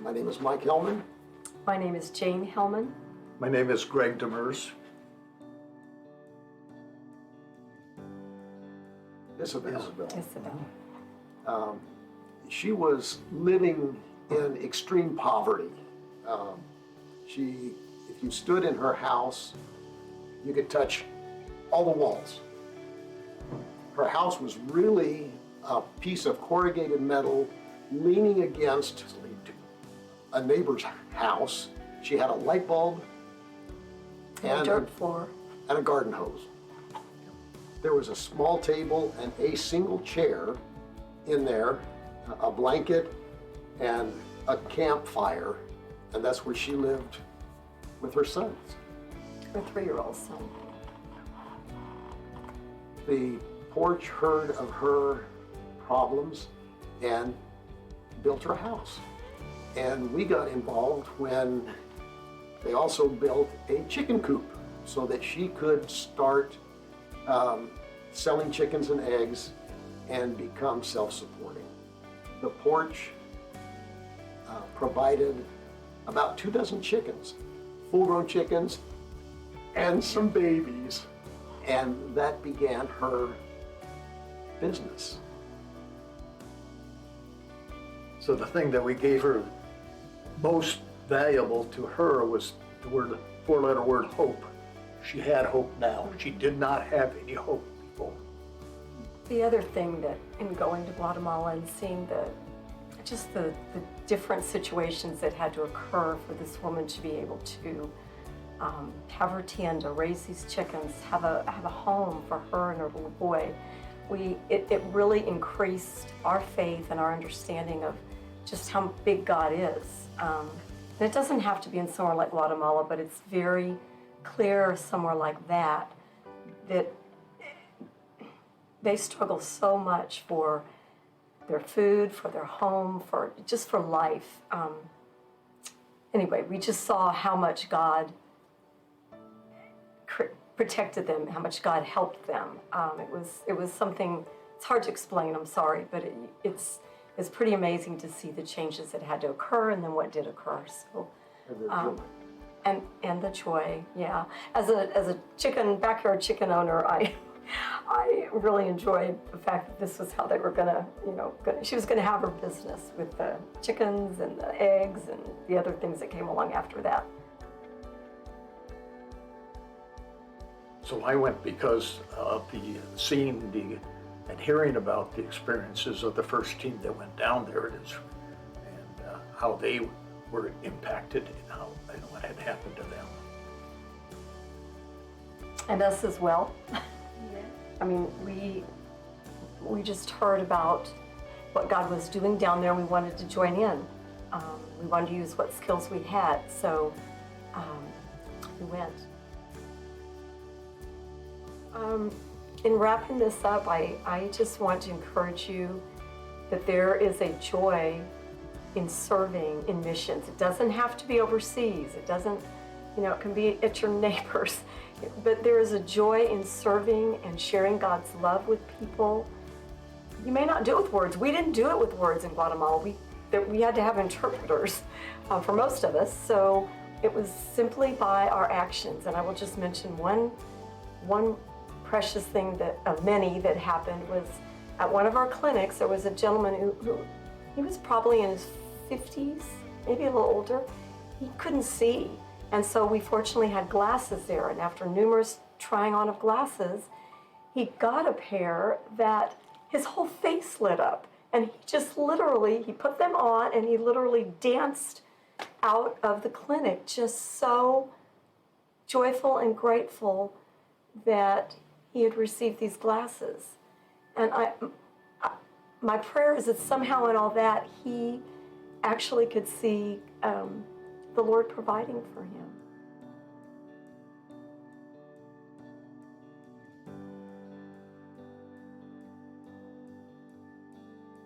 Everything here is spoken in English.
My name is Mike Hellman. My name is Jane Hellman. My name is Greg Demers. Isabel. She was living in extreme poverty. If you stood in her house, you could touch all the walls. Her house was really a piece of corrugated metal leaning against a neighbor's house. She had a light bulb And a dirt floor. and a garden hose. There was a small table and a single chair in there, a blanket and a campfire, and that's where she lived with her sons. Her 3-year-old son. The porch heard of her problems and built her a house. And we got involved when they also built a chicken coop so that she could start selling chickens and eggs and become self-supporting. The porch provided about 24 chickens, full-grown chickens, and some babies, and that began her business. So the thing that we gave her most valuable to her was the 4-letter word hope. She had hope now. She did not have any hope before. The other thing that in going to Guatemala and seeing the different situations that had to occur for this woman to be able to have her tienda, raise these chickens, have a home for her and her little boy, it really increased our faith and our understanding of just how big God is. And it doesn't have to be in somewhere like Guatemala, but it's very clear somewhere like that they struggle so much for their food, for their home, for life. Anyway, we just saw how much God protected them, how much God helped them. It was something. It's hard to explain. I'm sorry, but it's pretty amazing to see the changes that had to occur and then what did occur. So, and the joy, yeah. As a backyard chicken owner, I really enjoyed the fact that this was how they were she was gonna have her business with the chickens and the eggs and the other things that came along after that. So I went because of seeing and hearing about the experiences of the first team that went down there and how they were impacted and what had happened to them. And us as well. I mean, we just heard about what God was doing down there. We wanted to join in. We wanted to use what skills we had, so we went. In wrapping this up, I just want to encourage you that there is a joy in serving in missions. It doesn't have to be overseas. It doesn't, it can be at your neighbors. But there is a joy in serving and sharing God's love with people. You may not do it with words. We didn't do it with words in Guatemala. We had to have interpreters for most of us. So it was simply by our actions. And I will just mention one precious thing of many that happened was at one of our clinics, there was a gentleman who he was probably in his 50s, maybe a little older. He couldn't see. And so we fortunately had glasses there. And after numerous trying on of glasses, he got a pair that his whole face lit up. And he put them on and he literally danced out of the clinic, just so joyful and grateful that he had received these glasses. And my prayer is that somehow in all that, he actually could see the Lord providing for him.